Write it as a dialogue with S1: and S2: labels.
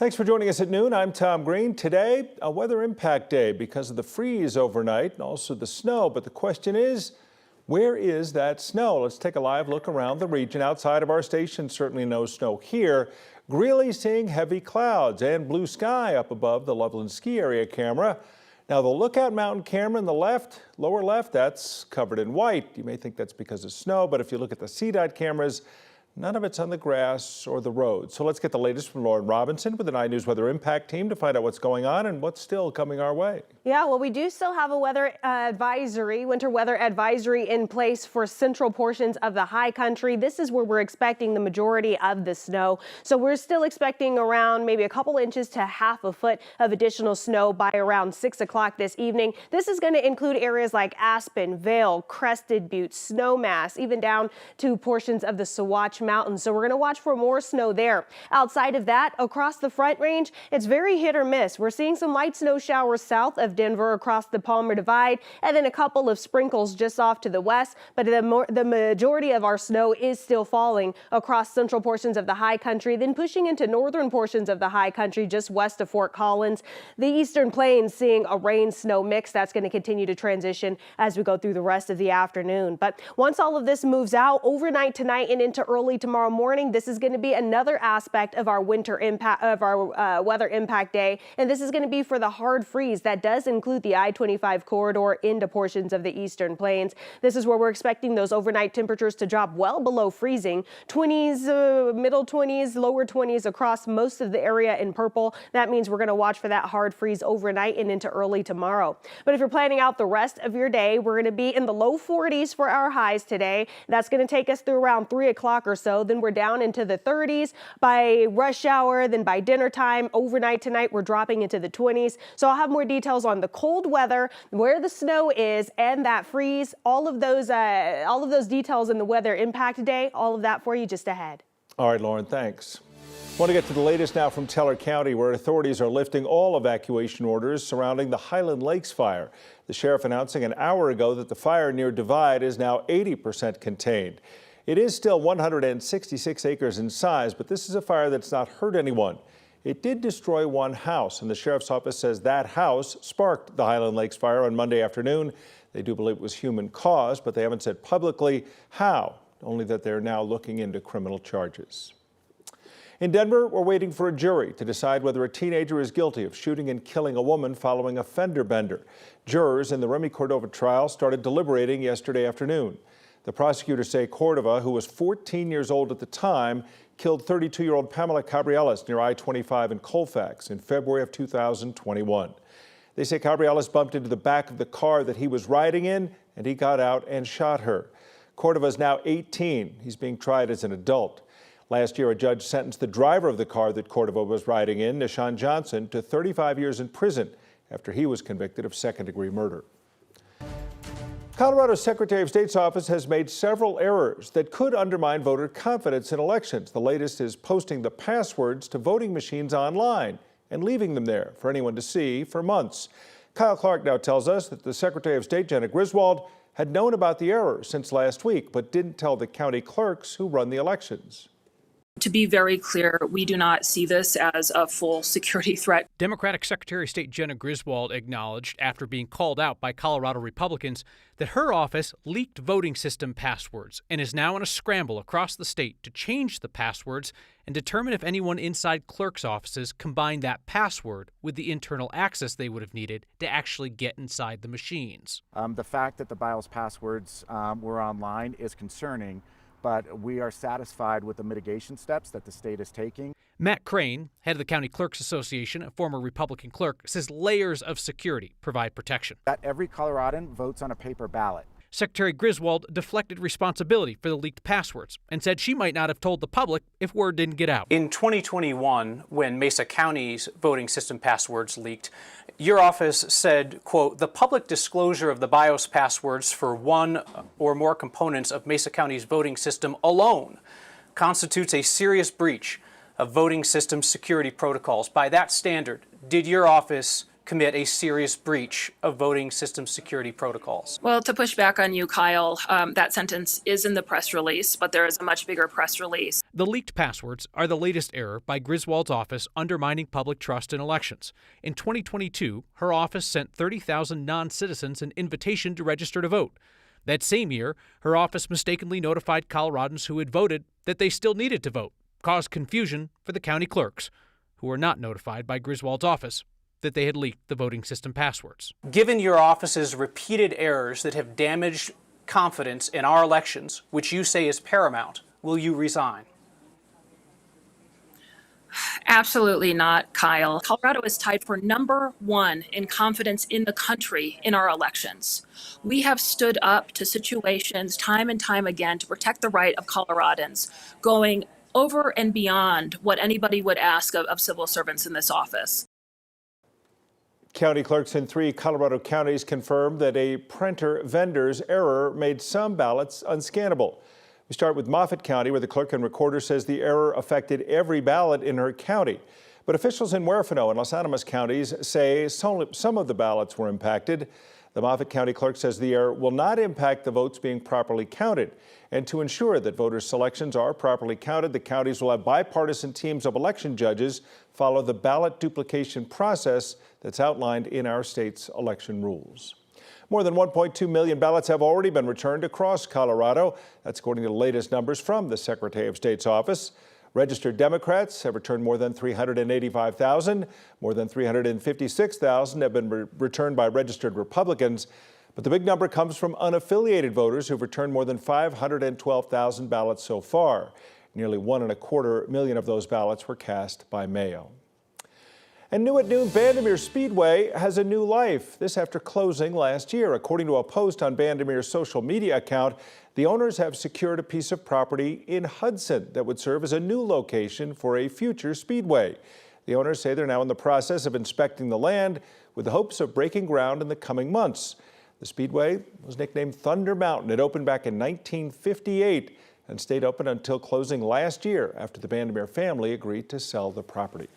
S1: Thanks for joining us at noon. I'm Tom Green. Today, a weather impact day because of the freeze overnight and also the snow. But the question is, where is that snow? Let's take a live look around the region. Outside of our station, certainly no snow here. Greeley seeing heavy clouds and blue sky up above the Loveland ski area camera. Now the Lookout Mountain camera in the left, lower left, that's covered in white. You may think that's because of snow, but if you look at the CDOT cameras, none of it's on the grass or the road. So let's get the latest from Lauren Robinson with the 9 News Weather Impact team to find out what's going on and what's still coming our way.
S2: Yeah, well, we do still have a weather advisory, winter weather advisory in place for central portions of the high country. This is where we're expecting the majority of the snow. So we're still expecting around maybe a couple inches to half a foot of additional snow by around 6 o'clock this evening. This is going to include areas like Aspen, Vail, Crested Butte, Snowmass, even down to portions of the Saguache Mountains. So we're going to watch for more snow there. Outside of that, across the Front Range, it's very hit or miss. We're seeing some light snow showers south of Denver across the Palmer Divide, and then a couple of sprinkles just off to the west. But the majority of our snow is still falling across central portions of the high country, then pushing into northern portions of the high country just west of Fort Collins. The eastern plains seeing a rain-snow mix that's going to continue to transition as we go through the rest of the afternoon. But once all of this moves out overnight tonight and into early tomorrow morning, this is going to be another aspect of our winter impact of our weather impact day, and this is going to be for the hard freeze that does include the I-25 corridor into portions of the eastern plains. This is where we're expecting those overnight temperatures to drop well below freezing, 20s, middle 20s, lower 20s across most of the area in purple. That means we're going to watch for that hard freeze overnight and into early tomorrow. But if you're planning out the rest of your day, we're going to be in the low 40s for our highs today. That's going to take us through around 3 o'clock or so. Then we're down into the 30s by rush hour. Then by dinner time, overnight tonight, we're dropping into the 20s. So I'll have more details on the cold weather, where the snow is, and that freeze. All of those details in the weather impact day. All of that for you just ahead.
S1: All right, Lauren, thanks. Want to get to the latest now from Teller County, where authorities are lifting all evacuation orders surrounding the Highland Lakes fire. The sheriff announcing an hour ago that the fire near Divide is now 80% contained. It is still 166 acres in size, but this is a fire that's not hurt anyone. It did destroy one house, and the sheriff's office says that house sparked the Highland Lakes fire on Monday afternoon. They do believe it was human caused, but they haven't said publicly how, only that they're now looking into criminal charges. In Denver, we're waiting for a jury to decide whether a teenager is guilty of shooting and killing a woman following a fender bender. Jurors in the Remy Cordova trial started deliberating yesterday afternoon. The prosecutors say Cordova, who was 14 years old at the time, killed 32-year-old Pamela Cabrielas near I-25 in Colfax in February of 2021. They say Cabrielas bumped into the back of the car that he was riding in, and he got out and shot her. Cordova is now 18. He's being tried as an adult. Last year, a judge sentenced the driver of the car that Cordova was riding in, Nishan Johnson, to 35 years in prison after he was convicted of second-degree murder. Colorado's Secretary of State's office has made several errors that could undermine voter confidence in elections. The latest is posting the passwords to voting machines online and leaving them there for anyone to see for months. Kyle Clark now tells us that the Secretary of State, Jenna Griswold, had known about the errors since last week, but didn't tell the county clerks who run the elections.
S3: To be very clear, we do not see this as a full security threat.
S4: Democratic Secretary of State Jenna Griswold acknowledged after being called out by Colorado Republicans that her office leaked voting system passwords and is now in a scramble across the state to change the passwords and determine if anyone inside clerks' offices combined that password with the internal access they would have needed to actually get inside the machines.
S5: The fact that the BIOS passwords were online is concerning, but we are satisfied with the mitigation steps that the state is taking.
S4: Matt Crane, head of the County Clerks Association, a former Republican clerk, says layers of security provide protection.
S5: That every Coloradan votes on a paper ballot.
S4: Secretary Griswold deflected responsibility for the leaked passwords and said she might not have told the public if word didn't get out.
S6: In 2021, when Mesa County's voting system passwords leaked, your office said, quote, "The public disclosure of the BIOS passwords for one or more components of Mesa County's voting system alone constitutes a serious breach of voting system security protocols." By that standard, did your office commit a serious breach of voting system security protocols?
S3: Well, to push back on you, Kyle, that sentence is in the press release, but there is a much bigger press release.
S4: The leaked passwords are the latest error by Griswold's office undermining public trust in elections. In 2022, her office sent 30,000 non-citizens an invitation to register to vote. That same year, her office mistakenly notified Coloradans who had voted that they still needed to vote, caused confusion for the county clerks, who were not notified by Griswold's office that they had leaked the voting system passwords.
S6: Given your office's repeated errors that have damaged confidence in our elections, which you say is paramount, will you resign?
S3: Absolutely not, Kyle. Colorado is tied for #1 in confidence in the country in our elections. We have stood up to situations time and time again to protect the right of Coloradans, going over and beyond what anybody would ask of civil servants in this office.
S1: County clerks in 3 Colorado counties confirmed that a printer vendor's error made some ballots unscannable. We start with Moffett County, where the clerk and recorder says the error affected every ballot in her county. But officials in Huerfano and Los Alamos counties say some of the ballots were impacted. The Moffett County clerk says the error will not impact the votes being properly counted. And to ensure that voters' selections are properly counted, the counties will have bipartisan teams of election judges follow the ballot duplication process that's outlined in our state's election rules. More than 1.2 million ballots have already been returned across Colorado. That's according to the latest numbers from the Secretary of State's office. Registered Democrats have returned more than 385,000. More than 356,000 have been returned by registered Republicans. But the big number comes from unaffiliated voters who've returned more than 512,000 ballots so far. Nearly 1.25 million of those ballots were cast by mail. And new at noon, Vandermeer Speedway has a new life. This after closing last year. According to a post on Vandermeer's social media account, the owners have secured a piece of property in Hudson that would serve as a new location for a future speedway. The owners say they're now in the process of inspecting the land with the hopes of breaking ground in the coming months. The speedway was nicknamed Thunder Mountain. It opened back in 1958 and stayed open until closing last year after the Vandermeer family agreed to sell the property.